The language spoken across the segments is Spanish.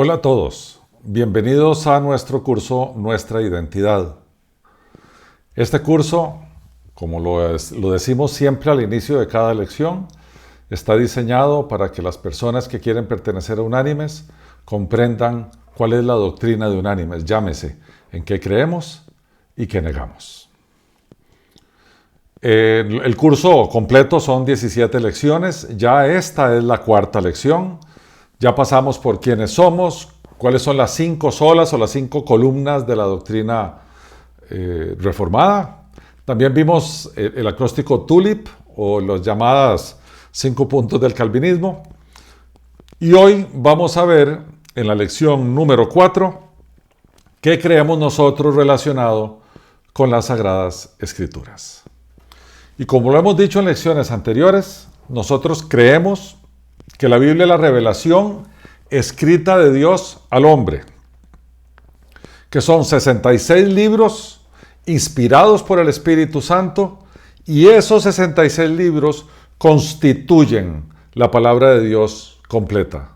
Hola a todos, bienvenidos a nuestro curso Nuestra Identidad. Este curso, como lo decimos siempre al inicio de cada lección, está diseñado para que las personas que quieren pertenecer a Unánimes comprendan cuál es la doctrina de Unánimes, llámese en qué creemos y qué negamos. El curso completo son 17 lecciones, ya esta es la cuarta lección. Ya pasamos por quiénes somos, cuáles son las 5 solas o las 5 columnas de la doctrina reformada. También vimos el acróstico TULIP o las llamadas 5 puntos del calvinismo. Y hoy vamos a ver en la lección número 4 qué creemos nosotros relacionado con las Sagradas Escrituras. Y como lo hemos dicho en lecciones anteriores, nosotros creemos que la Biblia es la revelación escrita de Dios al hombre, que son 66 libros inspirados por el Espíritu Santo, y esos 66 libros constituyen la palabra de Dios completa.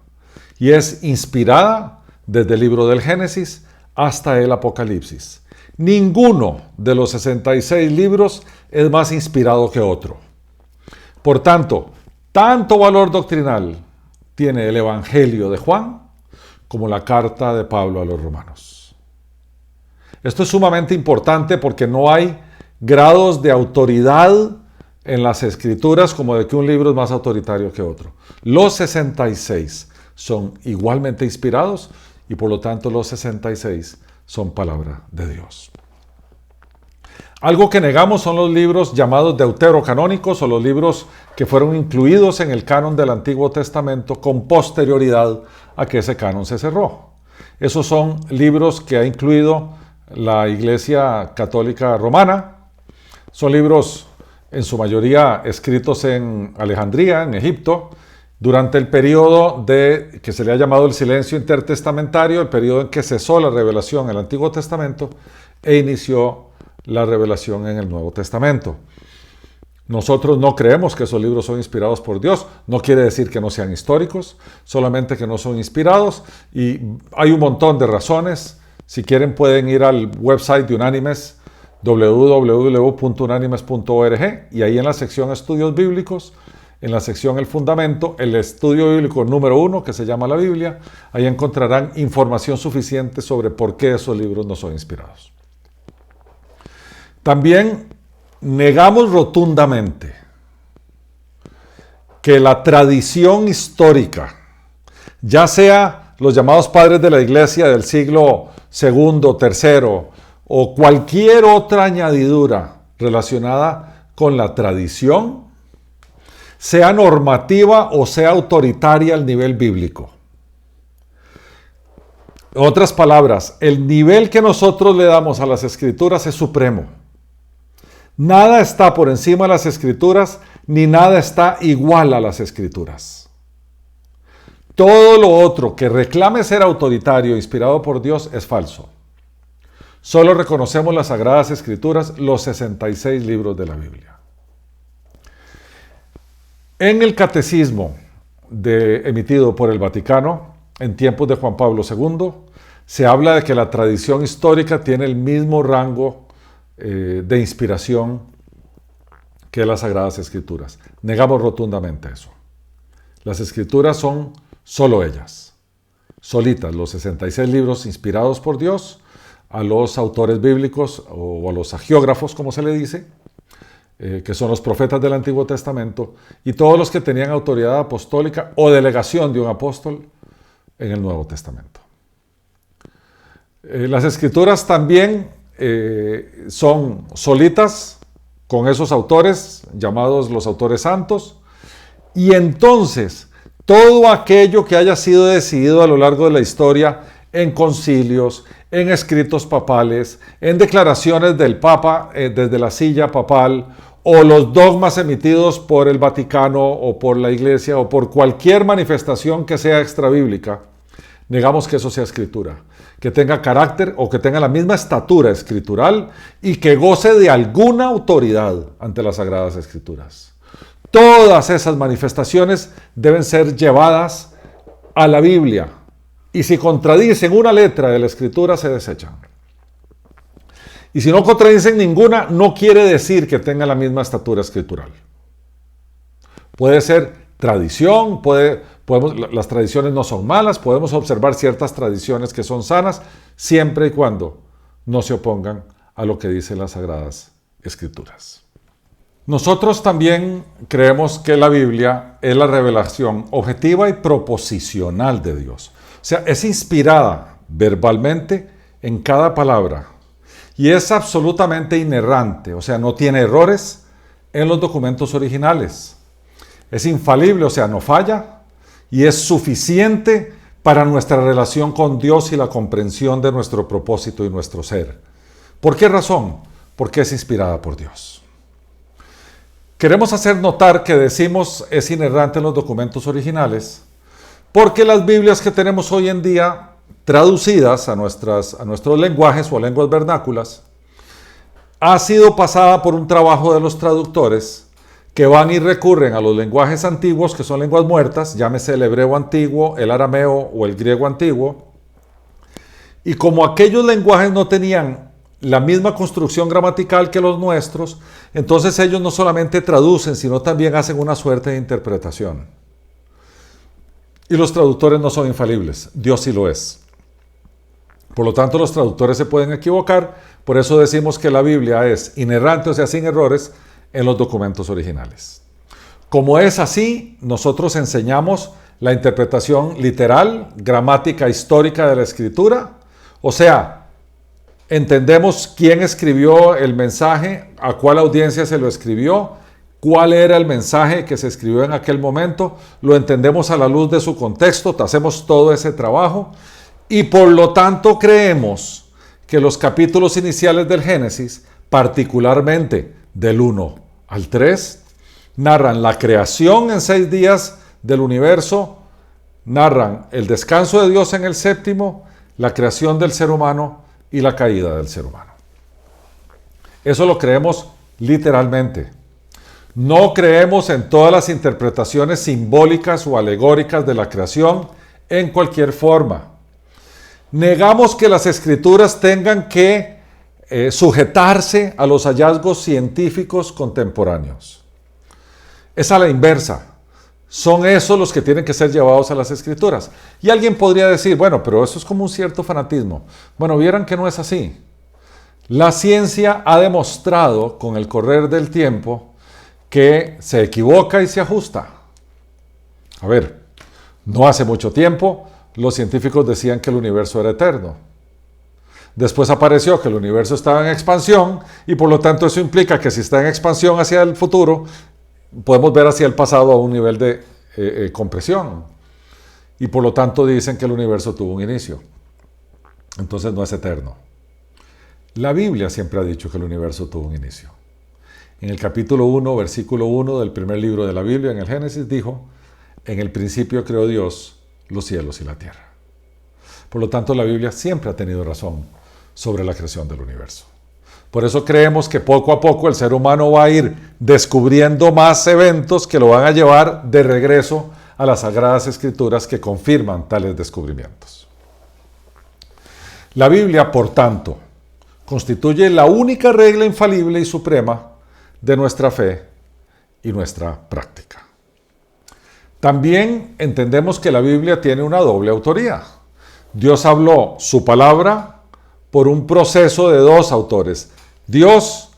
Y es inspirada desde el libro del Génesis hasta el Apocalipsis. Ninguno de los 66 libros es más inspirado que otro. Por tanto valor doctrinal tiene el Evangelio de Juan como la carta de Pablo a los romanos. Esto es sumamente importante porque no hay grados de autoridad en las Escrituras como de que un libro es más autoritario que otro. Los 66 son igualmente inspirados y por lo tanto los 66 son palabra de Dios. Algo que negamos son los libros llamados deuterocanónicos o los libros que fueron incluidos en el canon del Antiguo Testamento con posterioridad a que ese canon se cerró. Esos son libros que ha incluido la Iglesia Católica Romana. Son libros en su mayoría escritos en Alejandría, en Egipto, durante el periodo que se le ha llamado el silencio intertestamentario, el periodo en que cesó la revelación en el Antiguo Testamento e inició la revelación en el Nuevo Testamento. Nosotros no creemos que esos libros son inspirados por Dios. No quiere decir que no sean históricos, solamente que no son inspirados. Y hay un montón de razones. Si quieren pueden ir al website de Unánimes, www.unánimes.org, y ahí en la sección Estudios Bíblicos, en la sección El Fundamento, el estudio bíblico número 1, que se llama la Biblia, ahí encontrarán información suficiente sobre por qué esos libros no son inspirados. También negamos rotundamente que la tradición histórica, ya sea los llamados padres de la Iglesia del siglo II, III, o cualquier otra añadidura relacionada con la tradición, sea normativa o sea autoritaria al nivel bíblico. En otras palabras, el nivel que nosotros le damos a las Escrituras es supremo. Nada está por encima de las Escrituras, ni nada está igual a las Escrituras. Todo lo otro que reclame ser autoritario, inspirado por Dios, es falso. Solo reconocemos las Sagradas Escrituras, los 66 libros de la Biblia. En el catecismo emitido por el Vaticano, en tiempos de Juan Pablo II, se habla de que la tradición histórica tiene el mismo rango de inspiración que las Sagradas Escrituras. Negamos rotundamente eso. Las Escrituras son solo ellas, solitas, los 66 libros inspirados por Dios, a los autores bíblicos o a los hagiógrafos, como se le dice, que son los profetas del Antiguo Testamento, y todos los que tenían autoridad apostólica o delegación de un apóstol en el Nuevo Testamento. Las Escrituras también son solitas con esos autores llamados los autores santos, y entonces todo aquello que haya sido decidido a lo largo de la historia en concilios, en escritos papales, en declaraciones del Papa desde la silla papal, o los dogmas emitidos por el Vaticano o por la Iglesia o por cualquier manifestación que sea extrabíblica, negamos que eso sea escritura, que tenga carácter o que tenga la misma estatura escritural y que goce de alguna autoridad ante las Sagradas Escrituras. Todas esas manifestaciones deben ser llevadas a la Biblia Y si contradicen una letra de la Escritura, se desechan. Y si no contradicen ninguna, no quiere decir que tengan la misma estatura escritural. Puede ser tradición, las tradiciones no son malas, podemos observar ciertas tradiciones que son sanas, siempre y cuando no se opongan a lo que dicen las Sagradas Escrituras. Nosotros también creemos que la Biblia es la revelación objetiva y proposicional de Dios. O sea, es inspirada verbalmente en cada palabra y es absolutamente inerrante, o sea, no tiene errores en los documentos originales. Es infalible, o sea, no falla y es suficiente para nuestra relación con Dios y la comprensión de nuestro propósito y nuestro ser. ¿Por qué razón? Porque es inspirada por Dios. Queremos hacer notar que decimos es inerrante en los documentos originales porque las Biblias que tenemos hoy en día, traducidas a nuestros lenguajes o a lenguas vernáculas, ha sido pasada por un trabajo de los traductores que van y recurren a los lenguajes antiguos, que son lenguas muertas, llámese el hebreo antiguo, el arameo o el griego antiguo, y como aquellos lenguajes no tenían la misma construcción gramatical que los nuestros, entonces ellos no solamente traducen, sino también hacen una suerte de interpretación. Y los traductores no son infalibles, Dios sí lo es. Por lo tanto, los traductores se pueden equivocar, por eso decimos que la Biblia es inerrante, o sea, sin errores, en los documentos originales. Como es así, nosotros enseñamos la interpretación literal, gramática histórica de la Escritura, o sea, entendemos quién escribió el mensaje, a cuál audiencia se lo escribió, cuál era el mensaje que se escribió en aquel momento, lo entendemos a la luz de su contexto, hacemos todo ese trabajo y por lo tanto creemos que los capítulos iniciales del Génesis, particularmente del 1 al 3, narran la creación en 6 días del universo, narran el descanso de Dios en el séptimo, la creación del ser humano y la caída del ser humano. Eso lo creemos literalmente. No creemos en todas las interpretaciones simbólicas o alegóricas de la creación en cualquier forma. Negamos que las escrituras tengan que sujetarse a los hallazgos científicos contemporáneos. Es a la inversa. Son esos los que tienen que ser llevados a las escrituras. Y alguien podría decir, bueno, pero eso es como un cierto fanatismo. Bueno, vieran que no es así. La ciencia ha demostrado con el correr del tiempo que se equivoca y se ajusta. A ver, no hace mucho tiempo los científicos decían que el universo era eterno. Después apareció que el universo estaba en expansión y por lo tanto eso implica que si está en expansión hacia el futuro, podemos ver hacia el pasado a un nivel de compresión. Y por lo tanto dicen que el universo tuvo un inicio. Entonces no es eterno. La Biblia siempre ha dicho que el universo tuvo un inicio. En el capítulo 1, versículo 1 del primer libro de la Biblia, en el Génesis, dijo, en el principio creó Dios los cielos y la tierra. Por lo tanto, la Biblia siempre ha tenido razón sobre la creación del universo. Por eso creemos que poco a poco el ser humano va a ir descubriendo más eventos que lo van a llevar de regreso a las Sagradas Escrituras que confirman tales descubrimientos. La Biblia, por tanto, constituye la única regla infalible y suprema de nuestra fe y nuestra práctica. También entendemos que la Biblia tiene una doble autoría. Dios habló su palabra por un proceso de dos autores. Dios,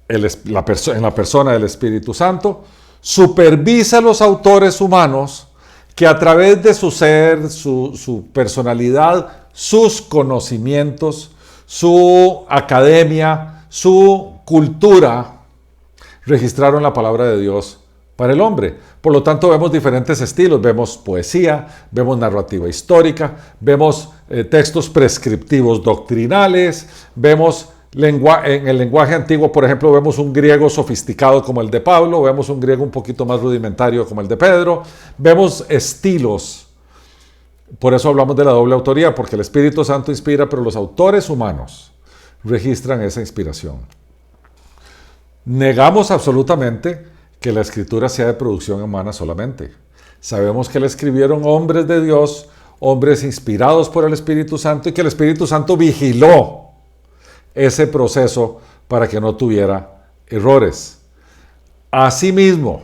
en la persona del Espíritu Santo, supervisa a los autores humanos que a través de su ser, su personalidad, sus conocimientos, su academia, su cultura, registraron la palabra de Dios para el hombre. Por lo tanto, vemos diferentes estilos. Vemos poesía, vemos narrativa histórica, vemos textos prescriptivos doctrinales, vemos en el lenguaje antiguo, por ejemplo, vemos un griego sofisticado como el de Pablo, vemos un griego un poquito más rudimentario como el de Pedro, vemos estilos. Por eso hablamos de la doble autoría, porque el Espíritu Santo inspira, pero los autores humanos registran esa inspiración. Negamos absolutamente que la escritura sea de producción humana solamente. Sabemos que la escribieron hombres de Dios, hombres inspirados por el Espíritu Santo y que el Espíritu Santo vigiló ese proceso para que no tuviera errores. Asimismo,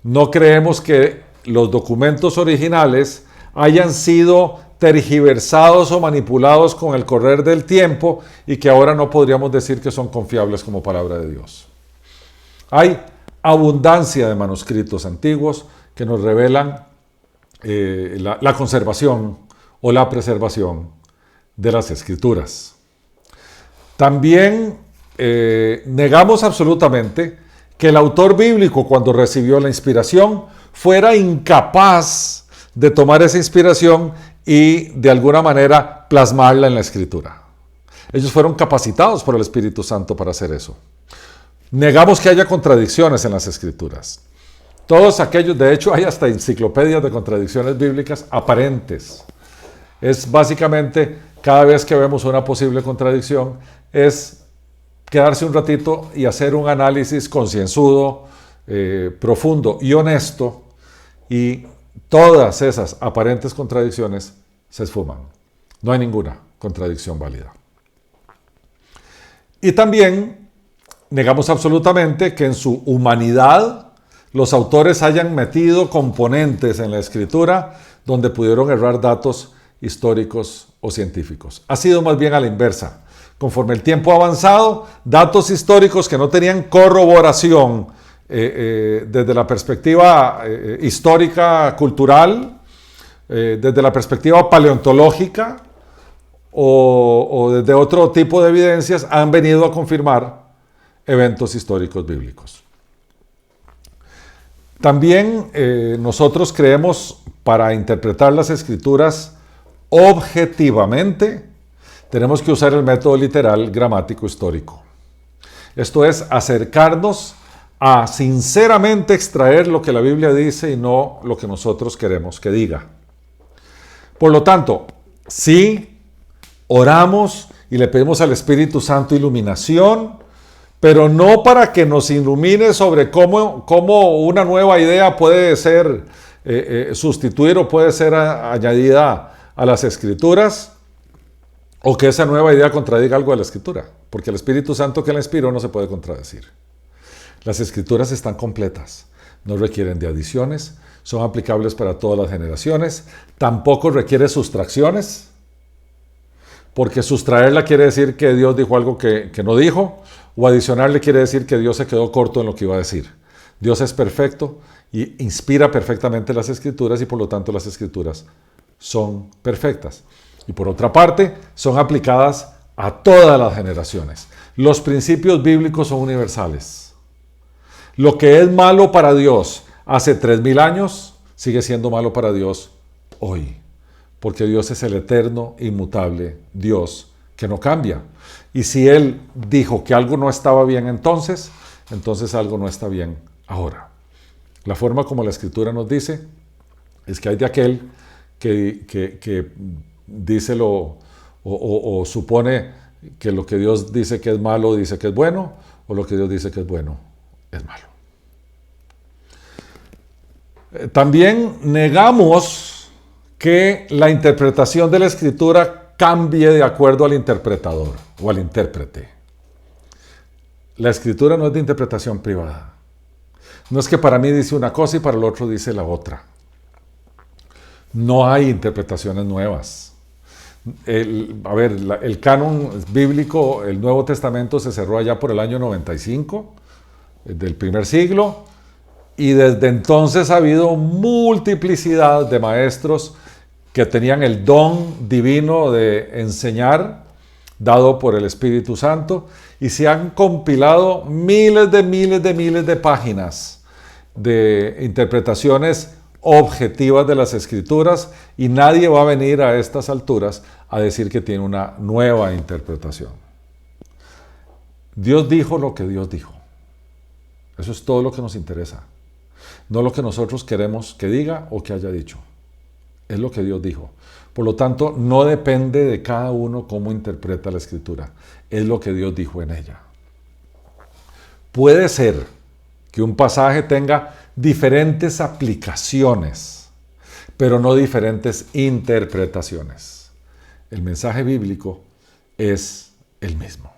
no creemos que los documentos originales hayan sido tergiversados o manipulados con el correr del tiempo y que ahora no podríamos decir que son confiables como palabra de Dios. Hay abundancia de manuscritos antiguos que nos revelan la conservación o la preservación de las Escrituras. También negamos absolutamente que el autor bíblico, cuando recibió la inspiración, fuera incapaz de tomar esa inspiración y de alguna manera plasmarla en la Escritura. Ellos fueron capacitados por el Espíritu Santo para hacer eso. Negamos que haya contradicciones en las Escrituras. Todos aquellos, de hecho, hay hasta enciclopedias de contradicciones bíblicas aparentes. Es básicamente, cada vez que vemos una posible contradicción, es quedarse un ratito y hacer un análisis concienzudo, profundo y honesto, y todas esas aparentes contradicciones se esfuman. No hay ninguna contradicción válida. Y también negamos absolutamente que en su humanidad los autores hayan metido componentes en la escritura donde pudieron errar datos históricos o científicos. Ha sido más bien a la inversa. Conforme el tiempo ha avanzado, datos históricos que no tenían corroboración desde la perspectiva histórica, cultural, desde la perspectiva paleontológica o desde otro tipo de evidencias, han venido a confirmar eventos históricos bíblicos. También nosotros creemos, para interpretar las Escrituras objetivamente, tenemos que usar el método literal gramático histórico. Esto es acercarnos a sinceramente extraer lo que la Biblia dice y no lo que nosotros queremos que diga. Por lo tanto, sí, oramos y le pedimos al Espíritu Santo iluminación, pero no para que nos ilumine sobre cómo una nueva idea puede ser sustituir o puede ser añadida a las Escrituras, o que esa nueva idea contradiga algo de la Escritura, porque el Espíritu Santo que la inspiró no se puede contradecir. Las Escrituras están completas, no requieren de adiciones, son aplicables para todas las generaciones, tampoco requiere sustracciones, porque sustraerla quiere decir que Dios dijo algo que no dijo, o adicionarle quiere decir que Dios se quedó corto en lo que iba a decir. Dios es perfecto y inspira perfectamente las Escrituras y por lo tanto las Escrituras son perfectas. Y por otra parte, son aplicadas a todas las generaciones. Los principios bíblicos son universales. Lo que es malo para Dios hace 3000 años, sigue siendo malo para Dios hoy. Porque Dios es el eterno, inmutable Dios que no cambia. Y si Él dijo que algo no estaba bien entonces algo no está bien ahora. La forma como la Escritura nos dice es que hay de aquel que dice o supone que lo que Dios dice que es malo dice que es bueno, o lo que Dios dice que es bueno es malo. También negamos que la interpretación de la Escritura cambie de acuerdo al interpretador o al intérprete. La Escritura no es de interpretación privada. No es que para mí dice una cosa y para el otro dice la otra. No hay interpretaciones nuevas. El canon bíblico, el Nuevo Testamento, se cerró allá por el año 95 del primer siglo, y desde entonces ha habido multiplicidad de maestros que tenían el don divino de enseñar, dado por el Espíritu Santo, y se han compilado miles de páginas de interpretaciones objetivas de las Escrituras, y nadie va a venir a estas alturas a decir que tiene una nueva interpretación. Dios dijo lo que Dios dijo. Eso es todo lo que nos interesa. No lo que nosotros queremos que diga o que haya dicho. Es lo que Dios dijo. Por lo tanto, no depende de cada uno cómo interpreta la Escritura. Es lo que Dios dijo en ella. Puede ser que un pasaje tenga diferentes aplicaciones, pero no diferentes interpretaciones. El mensaje bíblico es el mismo.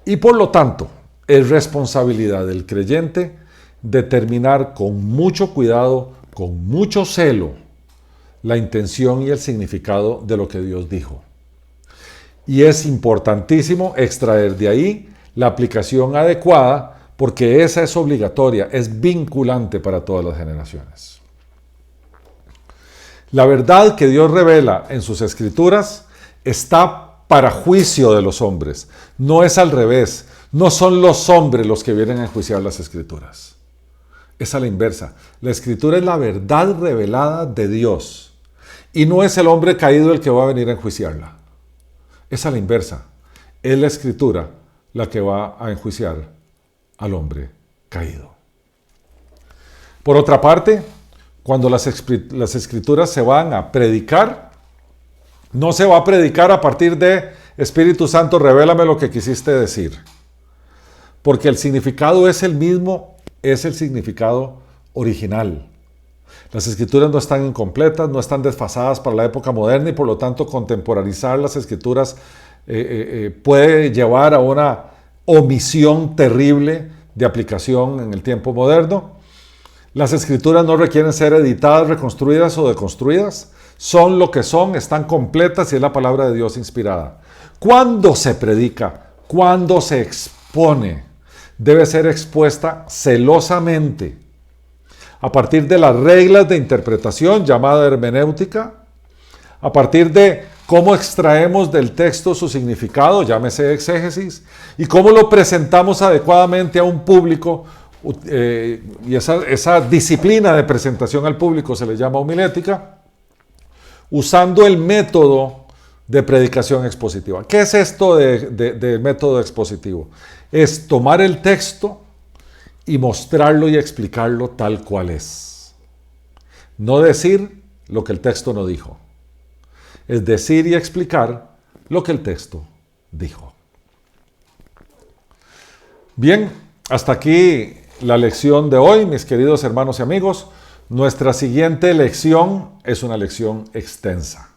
Y por lo tanto, es responsabilidad del creyente determinar con mucho cuidado, con mucho celo, la intención y el significado de lo que Dios dijo. Y es importantísimo extraer de ahí la aplicación adecuada, porque esa es obligatoria, es vinculante para todas las generaciones. La verdad que Dios revela en sus escrituras está para juicio de los hombres. No es al revés. No son los hombres los que vienen a enjuiciar las escrituras. Es a la inversa. La escritura es la verdad revelada de Dios. Y no es el hombre caído el que va a venir a enjuiciarla. Es a la inversa. Es la escritura la que va a enjuiciar al hombre caído. Por otra parte, cuando las escrituras se van a predicar, no se va a predicar a partir de Espíritu Santo, revélame lo que quisiste decir. Porque el significado es el mismo, es el significado original. Las escrituras no están incompletas, no están desfasadas para la época moderna y por lo tanto contemporaneizar las escrituras puede llevar a una omisión terrible de aplicación en el tiempo moderno. Las escrituras no requieren ser editadas, reconstruidas o deconstruidas. Son lo que son, están completas y es la palabra de Dios inspirada. Cuando se predica, cuando se expone, debe ser expuesta celosamente a partir de las reglas de interpretación llamada hermenéutica, a partir de cómo extraemos del texto su significado, llámese exégesis, y cómo lo presentamos adecuadamente a un público, y esa disciplina de presentación al público se le llama homilética, usando el método de predicación expositiva. ¿Qué es esto de método expositivo? Es tomar el texto y mostrarlo y explicarlo tal cual es. No decir lo que el texto no dijo. Es decir y explicar lo que el texto dijo. Bien, hasta aquí la lección de hoy, mis queridos hermanos y amigos. Nuestra siguiente lección es una lección extensa.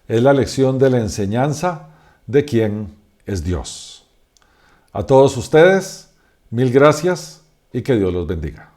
Es la lección de la enseñanza de quién es Dios. A todos ustedes, mil gracias y que Dios los bendiga.